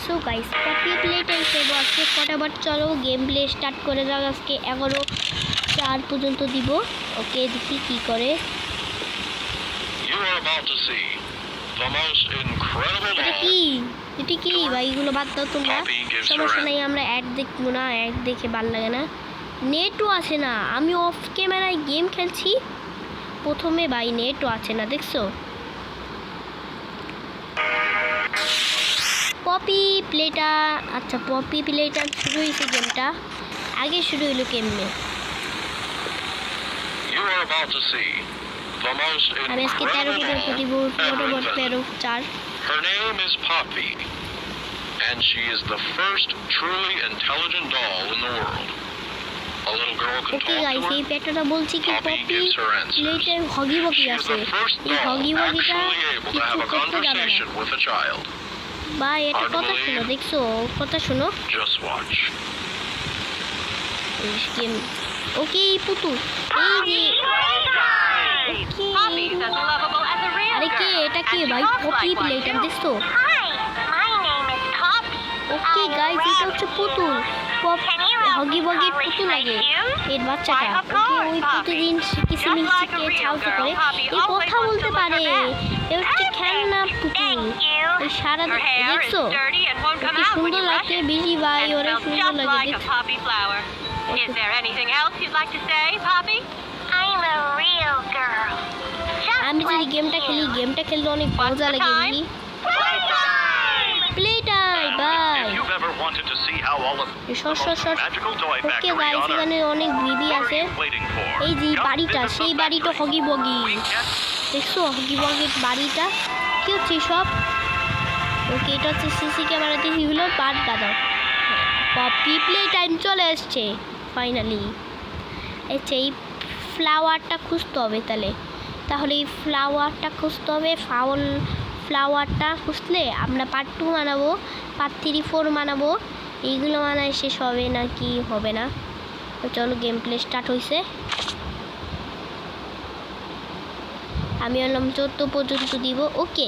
So guys poppy প্লেটাই খেলবো আজকে ফটাফট। চলো গেম প্লে স্টার্ট করে যাও। আজকে 11:04 পর্যন্ত দিব। ওকে দেখি কি করে। এটা কি ভাই, এগুলো বাদ দাও তোমরা, সমস্যা নেই, আমরা অ্যাড দেখবো না, অ্যাড দেখে ভালো লাগে না। নেটও আছে না, আমি অফ ক্যামেরায় গেম খেলছি প্রথমে ভাই, নেটও আছে না, দেখছো? পপি প্লেটা, আচ্ছা পপি প্লেটা শুরু হয়েছে গেমটা, আগে শুরু হইলো কেমনে? আমি আজকে 13 পর্যন্ত দিব, ফটোবট 13/4। Her name is Poppy, and she is the first truly intelligent doll in the world. A little girl can talk to her. এই পেটাটা বলছি কি Poppy Poppy gives her answers. প্লেটে হগি বগি She is আছে, the first এই হগি doll বগিটা actually able to have a conversation with a child. ভাই এটা কথা শোনো, দেখছো কথা শোনো, Just watch. গেম ওকে পুতুল এই যে আরে কে এটা কি ভাই? পপি প্লেটার দেখছো? ওকে গাইস এটা হচ্ছে পুতুল, হগি বগির পুতুল লাগে এর বাচ্চাটা। ওকে ওই প্রতিদিন কিসিমিসিকে ছাউতে করে এই কথা বলতে পারে, এ হচ্ছে খেলনা পুতুল। ওই সারা দেখছো কি সুন্দর লাগে, বেশি ভাই অনেক সুন্দর লাগে দেখছো। Is there anything else you'd like to say, Poppy? I'm a real girl. আমি যদি গেমটা খেলি, গেমটা খেলতে অনেক মজা লাগে বুঝি। Play time bye. Okay guys এখানে অনেক বিবি আছে। এই যে বাড়িটা, সেই বাড়িটা হগি বগি, দেখছো হগি বগির বাড়িটা কি হচ্ছে সব। ওকে এটা হচ্ছে সিসি ক্যামেরাতে হলো বাদ দাদা। পপি প্লে টাইম চলে আসছে ফাইনালি। আচ্ছা এই ফ্লাওয়ারটা খুঁজতে হবে, তাহলে এই ফ্লাওয়ারটা খুঁজতে হবে। ফ্লাওয়ারটা খুঁজলে আমরা পার্ট 2 বানাবো, পার্ট 3, 4 বানাবো। এইগুলো বানায় শেষ হবে না কি হবে না। তো চলো গেম প্লে স্টার্ট হয়েছে। আমি বললাম 14 পর্যন্ত দিব। ওকে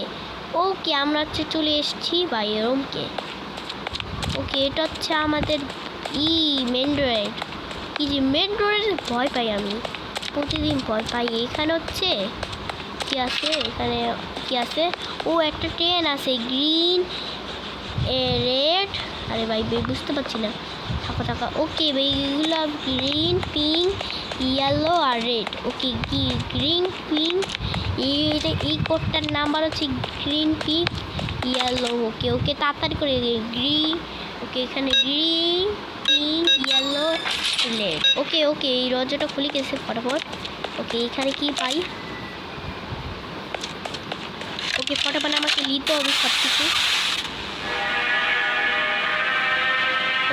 ওকে আমরা হচ্ছে চলে এসেছি বাই রুমকে। ওকে এটা হচ্ছে আমাদের মেন ডোরের, কি যে মেন ডোরের ভয় পাই আমি, প্রতিদিন ভয় পাই। এখানে হচ্ছে কি আছে, এখানে কি আছে? ও একটা ট্রেন আছে, গ্রিন রেড, আরে ভাই বুঝতে পারছি না, থাকা। ওকে ভাই এগুলো গ্রিন পিঙ্ক ইয়েলো আর রেড। ওকে কি গ্রিন পিঙ্ক, এইটা এই কোডটার নাম্বার হচ্ছে গ্রিন পিঙ্ক ইয়েলো। ওকে ওকে তাড়াতাড়ি করে গ্রিন। ওকে এখানে গ্রিন পিঙ্ক ইয়েলো রেড। ওকে ওকে এই রজটা খুলে গেছে ফটাফট। ওকে এখানে কি পাই? ওকে ফটাফট আমাকে নিতে হবে সব কিছু।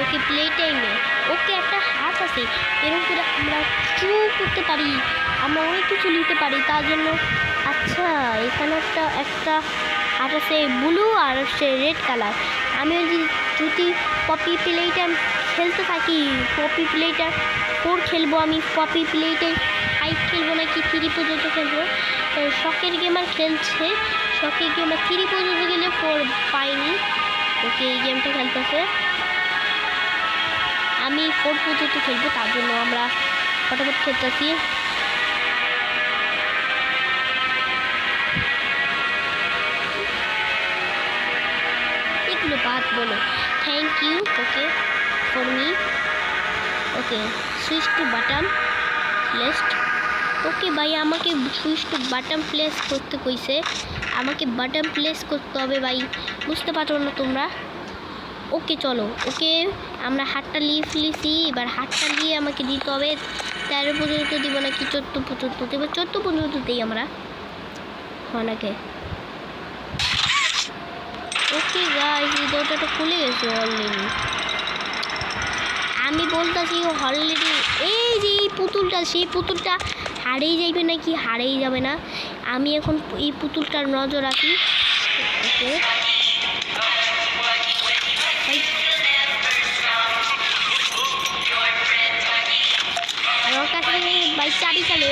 ওকে প্লে টাইমে ওকে একটা হাত আছে, এরকম করে আমরা চু করতে পারি, আমরা অনেক কিছু নিতে পারি তার জন্য। আচ্ছা এখানে একটা হাত আছে ব্লু আর হচ্ছে রেড কালার। আমি যদি পপি প্লেটা খেলতে থাকি, পপি প্লেটা 4 খেলবো আমি, পপি প্লেটে 5 খেলবো নাকি 3 পর্যন্ত খেলবো। শখের গেমার খেলছে, শখের গেমার 3 পর্যন্ত গেলে 4 পাইনি। ওকে এই গেমটা খেলতেছে, আমি 4 পর্যন্ত খেলবো, তার জন্য আমরা ফটাফট খেলতেছি। এগুলো বাদ বলো, thank you. Okay for me. Okay switch to button placed. Okay ভাই আমাকে সুইচ টু বাটন প্লেস করতে কইছে, আমাকে বাটন প্লেস করতে হবে ভাই, বুঝতে পারছো না তোমরা? ওকে চলো। ওকে আমরা হাতটা নিয়ে ফেলেছি, এবার হাতটা নিয়ে আমাকে দিতে হবে 13 পর্যন্ত দিব নাকি 14 পর্যন্ত দেবো? 14 পর্যন্ত দিই আমরা অনেকে। ওকে গাইস এই দরজাটা খুলে গেছে অলরেডি, আমি বলতেছি অলরেডি। এই যে এই পুতুলটা, সেই পুতুলটা হারিয়ে যাবে নাকি? হারিয়ে যাবে না, আমি এখন এই পুতুলটার নজর রাখি। ওকে আমার কাছে ভাই চাবি চালে,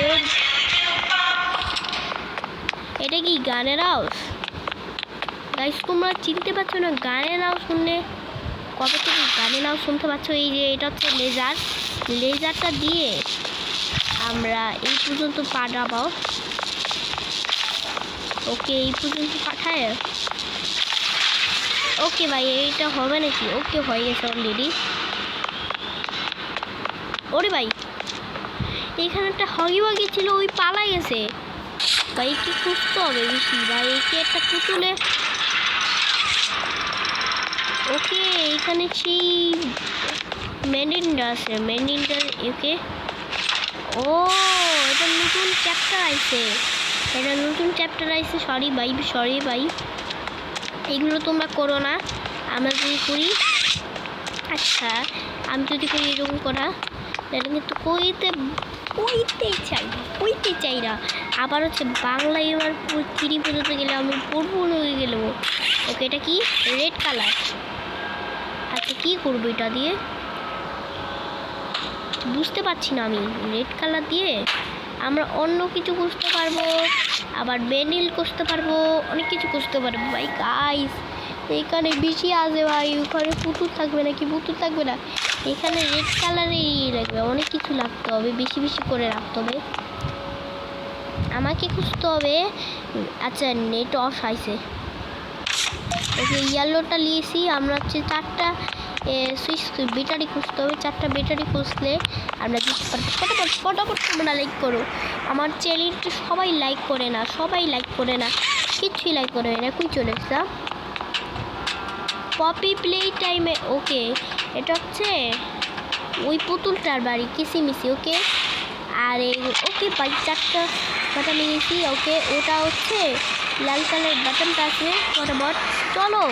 এটা কি গানের আওয়াজ? গাইস তোমরা চিনতে পারছো না, গানে নাও শুনলে কবে থেকে গানে নাও শুনতে পাচ্ছ। এই যে এটা হচ্ছে লেজার, লেজারটা দিয়ে আমরা এই পর্যন্ত পাঠাবো। ওকে এই পর্যন্ত পাঠায়। ওকে ভাই এইটা হবে নাকি? ওকে হয়ে গেছে অলরেডি। ওরে ভাই এখানে একটা হগি ওয়াগি ছিল, ওই পালাই গেছে ভাই। কি খুঁজতে হবে বেশি ভাই, একে একটা পুতুলে। ওকে এখানে সেই মেন্ডিনটা আছে, মেন্ডিনটার ওকে। ও এটা নতুন চ্যাপ্টার আইছে, এটা নতুন চ্যাপ্টার আইছে। সরি ভাই এগুলো তোমরা করো না, আমরা যদি করি। আচ্ছা আমি যদি করি এরকম করা, এটা কিন্তু কইতে চাই না। আবার হচ্ছে বাংলায় আমার 3 পর্যন্ত গেলে আমি পড়বো হয়ে গেল। ওকে এটা কি রেড কালার। আচ্ছা কি করবো এটা দিয়ে বুঝতে পারছি না আমি। রেড কালার দিয়ে আমরা অন্য কিছু করতে পারবো, আবার বেনিল করতে পারবো, অনেক কিছু করতে পারবো ভাই। গাইস এখানে বেশি আছে ভাই, ওখানে পুতুল থাকবে নাকি? পুতুল থাকবে না, এখানে রেড কালারের লাগবে, অনেক কিছু লাগতে হবে, বেশি বেশি করে রাখতে হবে আমাকে, খুঁজতে হবে। আচ্ছা নেট অফ আইছে। ওকে ইয়েলোটা নিয়েছি আমরা, হচ্ছে 4টা সুইচ ব্যাটারি খুঁজতে হবে। 4টা ব্যাটারি খুঁজলে আমরা দিতে পারবো। ফটাফট তোমরা লাইক করো আমার চ্যানেলটা। সবাই লাইক করে না, কিচ্ছুই লাইক করে না। কই চলে এসেছে পপি প্লে টাইমে। ওকে এটা হচ্ছে ওই পুতুলটার বাড়ি কিসিমিসি। ওকে আর ওকে ভাই 4টা বাটন নিয়েছি। ওকে ওটা হচ্ছে লাল কালার বাটনটা আছে। ফটাফট চলো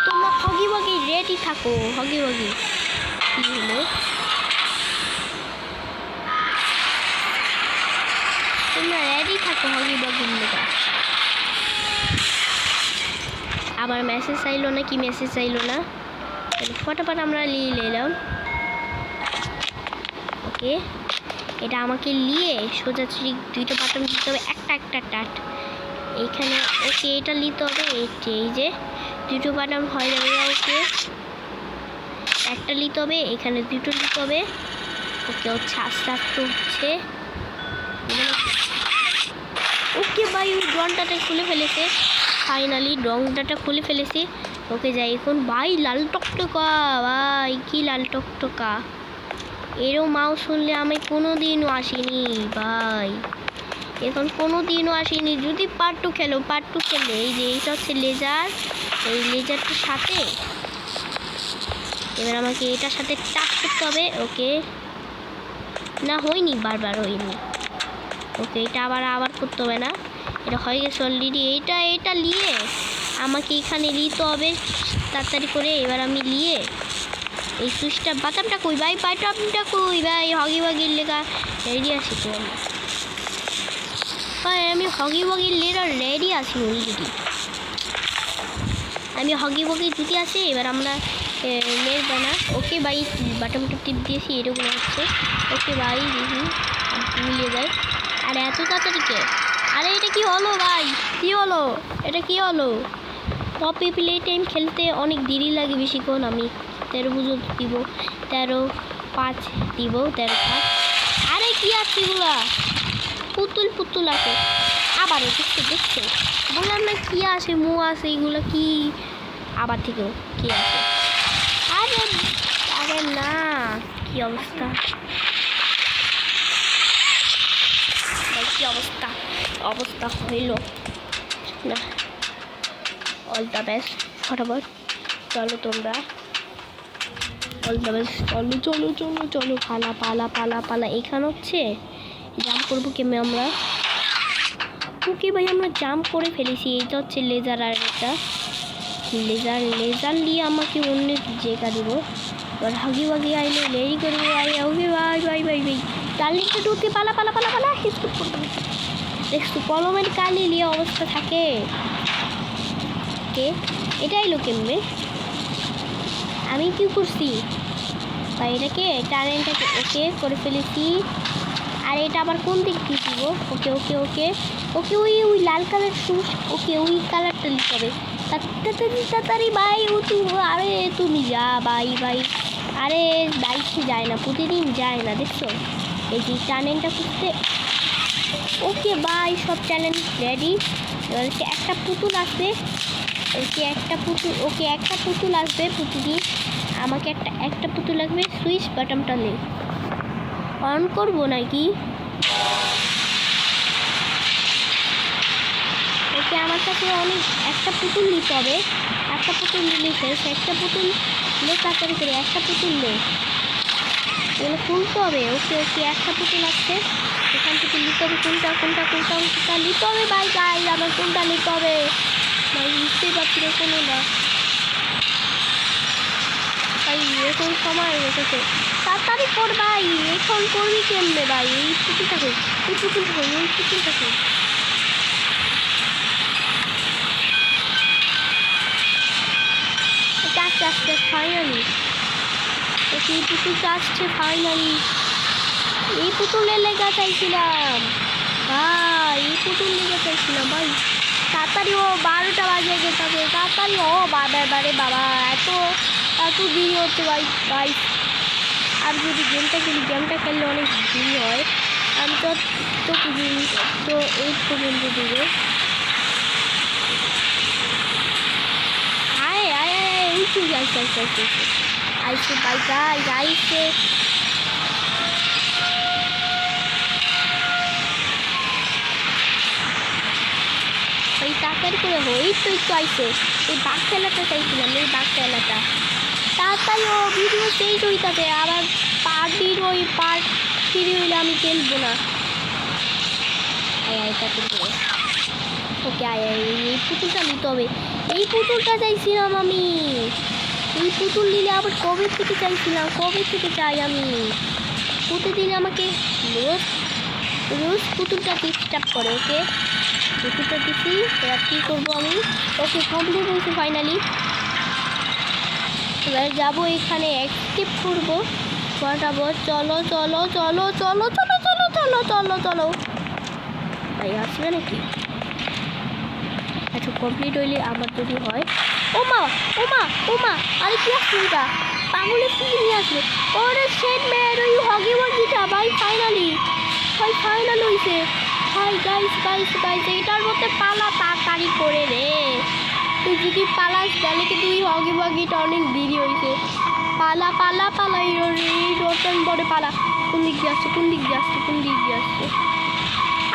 তোমরা হগি ওয়াগি রেডি থাকো। হগি ওয়াগি কি হলো? তোমরা রেডি থাকো হগি ওয়াগির লেখা। আবার মেসেজ চাইলো না, কি মেসেজ চাইলো না? ফটাফট আমরা নিয়ে নিলাম। ওকে এটা আমাকে নিয়ে সোজাসুজি 2টা বাটন দিতে হবে, একটা টাট এইখানে। ওকে এটা নিতে হবে, এই যে 2টো বাটন হয়ে যাবে। ওকে একটা নিতে হবে, এখানে 2টো নিতে হবে। ওকে হচ্ছে আস্তে আস্তে হচ্ছে। ওকে ভাই ওই ড্রনটাটা খুলে ফেলেছে, ফাইনালি ড্রনটাটা খুলে ফেলেছে। ওকে যাই এখন। ভাই লাল টকটকা, ভাই কি লাল টকটকা, এরও মাউস শুনলে আমি কোনো দিনও আসিনি ভাই, এখন কোনো দিনও আসিনি। যদি পার্ট 2 খেলে এই যে এইটা হচ্ছে লেজার, এই লেজারটার সাথে এবার আমাকে এটার সাথে টাচ করতে হবে। ওকে না হয়নি, বারবার হয়নি। ওকে এটা আবার করতে হবে না, এটা হয়ে গেছে অলরেডি। এটা নিয়ে আমাকে এখানে নিতে হবে তাড়াতাড়ি করে। এবার আমি নিয়ে এই সুইচটা বাটনটা কই ভাই, বাটনটা কই ভাই? হগি ওয়াগির লেখা রেডি আছি তো ভাই, আমি হগি ওয়াগির লেখা রেডি আছি অলরেডি। আমি হগি ওয়াগি জুতি আছে। এবার আমরা নেব না। ওকে ভাই বাটনটা টিপ দিয়েছি, এরকম হচ্ছে। ওকে ভাই দেখি মিলিয়ে যায়। আর এত তাড়াতাড়ি কে? আরে এটা কি হলো ভাই? কি হলো? এটা কি হলো? পপি প্লে টাইম খেলতে অনেক দেরি লাগে বেশিক্ষণ। আমি 13 পর্যন্ত দিব, 13-5 দিব, 13-5। আরে কি আছে এগুলা? পুতুল আছে আবার। দেখছে বললাম না কি আছে, আছে এগুলা কি আবার থেকেও কি আছে? আরে না, কি অবস্থা, কি অবস্থা হইল না। All the best. ফটাফট চলো তোমরা, অল দ্য বেস্ট। চলো পালা। এখানে হচ্ছে জাম্প করবো কেমন আমরা? ওকে ভাই আমরা জাম্প করে ফেলেছি। এইটা হচ্ছে লেজার, আর একটা লেজার নিয়ে আমাকে অন্য জায়গা দিব। এবার হাগি ওয়াগি আইলে রেডি করবো। ওকে ভাই ডালিংটা ঢুকতে পালা স্কুপ করতে দেখছো কলমের কালি নিয়ে অবস্থা থাকে। কে এটা এলো কেমনে? আমি কি করছি ভাই? এটাকে টারেনটাকে ওকে করে ফেলেছি। আর এটা আবার কোন দিক দিয়ে দিব? ওকে ওই লাল কালার শুজ। ওকে ওই কালারটা নিতে হবে। তাড়াতাড়ি ভাই আরে তুমি যা ভাই ভাই। আরে বাইকে যায় না, প্রতিদিন যায় না, দেখছো? এই যে চ্যানেলটা করতে। ওকে ভাই, সব চ্যানেল রেডি। এবার একটা পুতুল আসবে। একটা পুতুল আসবে প্রতিদিন। আমাকে একটা পুতুল লাগবে। সুইচ বাটনটা নেই, অন করবো নাকি? ওকে, আমার কাছে অনেক একটা পুতুল নিতে হবে। একটা পুতুল নিলে শেষ। একটা পুতুল নে, তাড়াতাড়ি করে একটা পুতুল নে। এগুলো খুলতে হবে। ওকে একটা পুতুল আসছে, এখান থেকে নিতে হবে। কোনটা নিতে হবে ভাই? গাই আমার কোনটা নিতে হবে ভাই? বুঝতেই পারছি না কোনো না ভাই। এখন সময় হয়ে গেছে, তাড়াতাড়ি কর ভাই। এখন করবি কেমনে ভাই? এই পুতুলটা কই? আসছে ফাইনালি। ওকে, এই পুতুলটা আসছে ফাইনালি। এই পুতুলের লেগা চাইছিলাম ভাই, ভাই। তাড়াতাড়ি ও 12টা বাজে গেছে, তাড়াতাড়ি ও বাবা এত দেরি হচ্ছে ভাই। আর যদি গেমটা খেললে অনেক দেরি হয়। আমি তো এই পর্যন্ত দেবো। আইসে ভাই, আইসে। ওই তাড়াতাড়ি করে এই তো একটু আইসে। এই বাঘ খেলাটা চাইছিলাম, এই বাঘ খেলাটা। তাড়াতাড়ি ও ভিডিও শেষ হইতাছে। আবার পার্ট ফ্রি হইলে আমি খেলবো না। ওকে এই পুতুলটা নিতে হবে। এই পুতুলটা চাইছিলাম আমি। এই পুতুল নিলে আবার কবে থেকে চাই আমি। প্রতিদিন আমাকে রোজ পুতুলটা ডিস্টার্ব করে। ওকে, পুতুলটা দিচ্ছি। এবার কী করবো আমি? ওকে, কমপ্লিট হয়েছে ফাইনালি। এবার যাবো এখানে অ্যাক্টিভ করবো। ফটাফট চলো ভাই, আসবে নাকি? আচ্ছা, কমপ্লিট হইলে আমার যদি হয়। ওমা আরে কি আসছে এটা? পাগলের কি নিয়ে আসলো? ওরে শেট ম্যান, ওই হগি ওয়াগিটা ভাই ফাইনাল হইছে ভাই। গাইস এটার মধ্যে পালা তাড়াতাড়ি করে রে। তুই যদি পালাস তাহলে কি তুই হগি ওয়াগিটা অনেক দেরি হইছে। পালা এই রোটন বড় পালা। কোন দিক দিয়ে আসছে?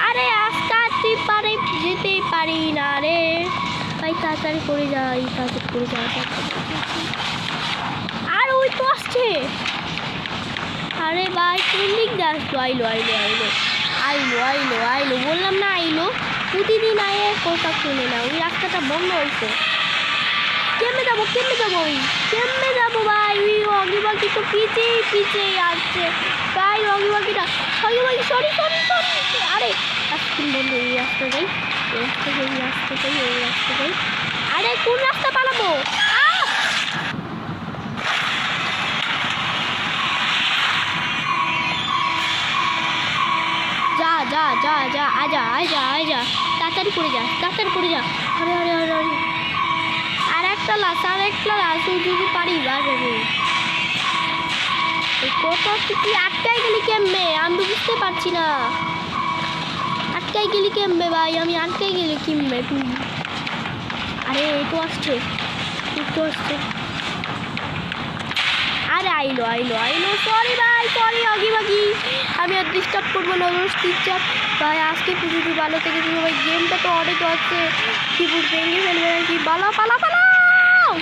আরে আসতে পারে, যেতেই পারি না রে ভাই। তাড়াতাড়ি করে যাই। আর ওই তো আসছে। আরে ভাই, কোন দিক দিয়ে আসতো? আইলো বললাম না, আইলো। প্রতিদিন আয়ে কথা শুনে না। ওই রাস্তাটা বন্ধ হয়েছে। কেমনে যাবো ভাই? ওই হগিবাগি তো পিছিয়ে আসছে ভাই। হগিবাগি সরি। আরে রাস্তা বন্ধ। এই রাস্তা যাই। আরে কোন রাস্তা পালাবো? যা আজা। তাড়াতাড়ি করে যা। আরে আর একটা লাস যদি পারি বাড়বে। কত তুই আটকাই গেলি কেমনে? আমি তো বুঝতে পারছি না। আটকাই গেলি কেমনে ভাই? আমি আটকাই গেলি কেমনে তুই? আরে এই তো আসছে। আরে আইলো। সরি ভাই, হগিবাগি। আমি আর ডিস্টার্ব করবো না ভাই। আজকে পুজো ভালো থেকে ভাই। গেমটা তো অনেক আছে, কি ভেঙে ফেলবে নাকি? পালা